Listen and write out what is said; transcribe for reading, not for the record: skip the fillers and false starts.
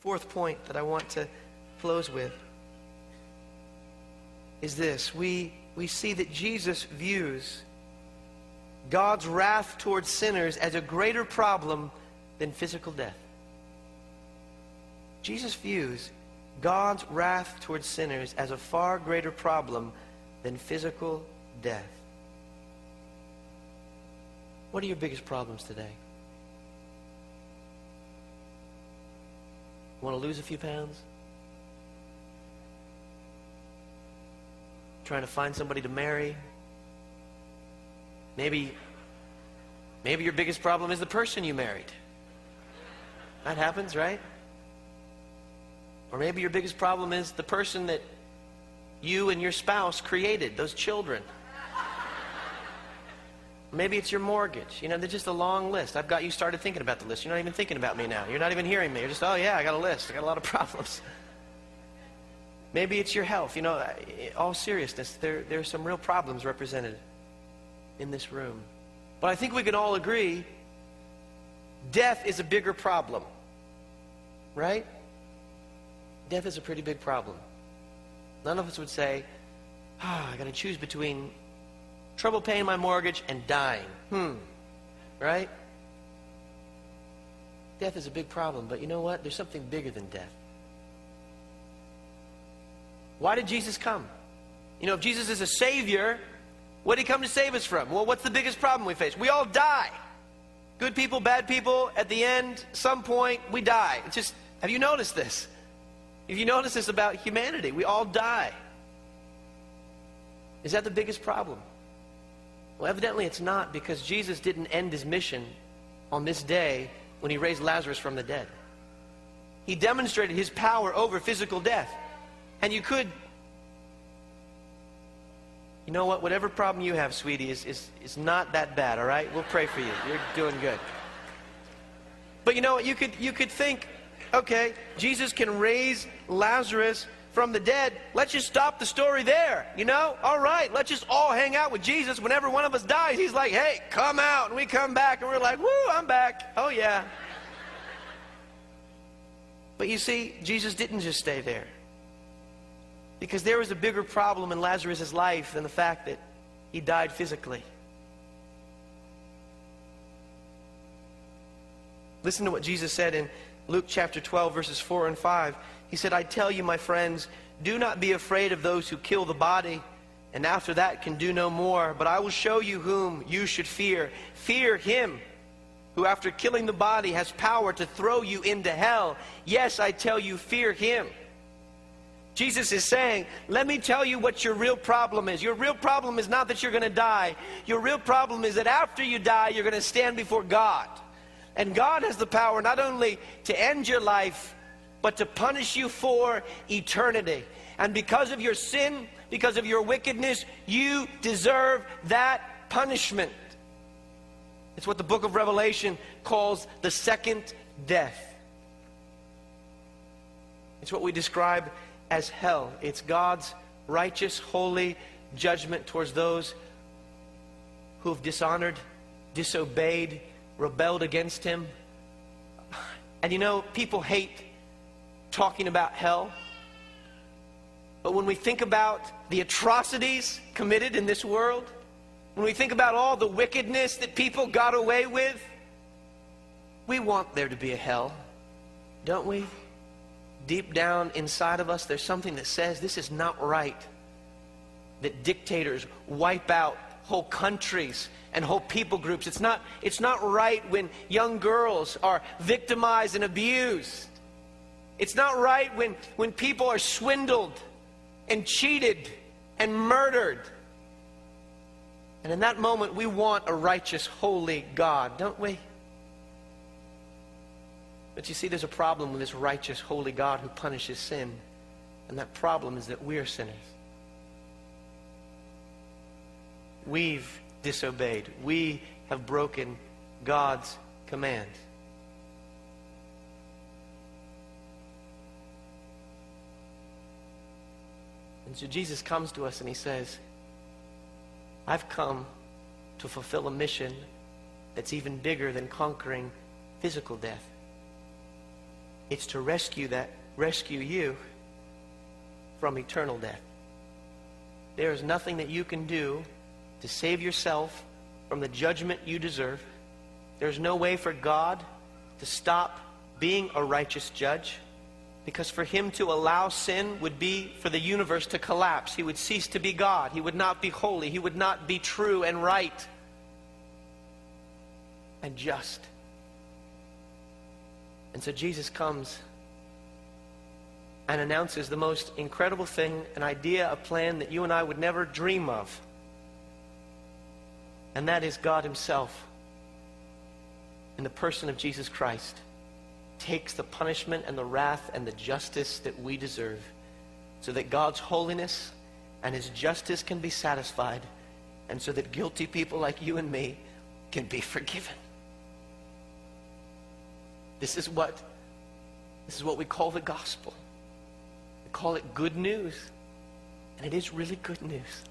fourth point that I want to close with is this. We see that Jesus views God's wrath towards sinners as a greater problem than physical death. Jesus views God's wrath towards sinners as a far greater problem than physical death. What are your biggest problems today? Want to lose a few pounds? Trying to find somebody to marry? Maybe your biggest problem is the person you married. That happens, right? Or maybe your biggest problem is the person that you and your spouse created, those children. Maybe it's your mortgage. You know, there's just a long list. I've got you started thinking about the list. You're not even thinking about me now. You're not even hearing me. You're just, oh yeah, I got a list. I got a lot of problems. Maybe it's your health. You know, in all seriousness, there's some real problems represented in this room. But I think we can all agree death is a bigger problem. Right? Death is a pretty big problem. None of us would say, I got to choose between trouble paying my mortgage and dying. Right? Death is a big problem, but you know what? There's something bigger than death. Why did Jesus come? You know, if Jesus is a savior, what did he come to save us from? Well, what's the biggest problem we face? We all die. Good people, bad people, at the end, some point, we die. It's just, have you noticed this? If you notice this about humanity, we all die. Is that the biggest problem? Well, evidently it's not, because Jesus didn't end his mission on this day when he raised Lazarus from the dead. He demonstrated his power over physical death. And you know what? Whatever problem you have, sweetie, is not that bad, all right? We'll pray for you. You're doing good. But you know what? You could think, okay, Jesus can raise Lazarus from the dead. Let's just stop the story there, you know? All right, let's just all hang out with Jesus. Whenever one of us dies, he's like, hey, come out. And we come back, and we're like, woo, I'm back. Oh, yeah. But you see, Jesus didn't just stay there. Because there was a bigger problem in Lazarus' life than the fact that he died physically. Listen to what Jesus said in Luke chapter 12, verses 4 and 5. He said, I tell you, my friends, do not be afraid of those who kill the body, and after that can do no more. But I will show you whom you should fear. Fear him who after killing the body has power to throw you into hell. Yes, I tell you, fear him. Jesus is saying, let me tell you what your real problem is. Your real problem is not that you're going to die. Your real problem is that after you die, you're going to stand before God. And God has the power not only to end your life, but to punish you for eternity. And because of your sin, because of your wickedness, you deserve that punishment. It's what the book of Revelation calls the second death. It's what we describe as hell. It's God's righteous, holy judgment towards those who have dishonored, disobeyed, rebelled against him. And you know, people hate talking about hell. But when we think about the atrocities committed in this world, when we think about all the wickedness that people got away with, we want there to be a hell, don't we? Deep down inside of us, there's something that says this is not right. That dictators wipe out whole countries and whole people groups. It's not right when young girls are victimized and abused. It's not right when people are swindled and cheated and murdered. And in that moment, we want a righteous, holy God, don't we? But you see, there's a problem with this righteous, holy God who punishes sin. And that problem is that we're sinners. We've disobeyed. We have broken God's command. And so Jesus comes to us and he says, I've come to fulfill a mission that's even bigger than conquering physical death. It's to rescue you from eternal death. There is nothing that you can do to save yourself from the judgment you deserve. There's no way for God to stop being a righteous judge, because for him to allow sin would be for the universe to collapse. He would cease to be God. He would not be holy. He would not be true and right and just. And so Jesus comes and announces the most incredible thing, an idea, a plan that you and I would never dream of. And that is God himself, in the person of Jesus Christ, takes the punishment and the wrath and the justice that we deserve, so that God's holiness and his justice can be satisfied, and so that guilty people like you and me can be forgiven. This is what we call the gospel. We call it good news. And it is really good news.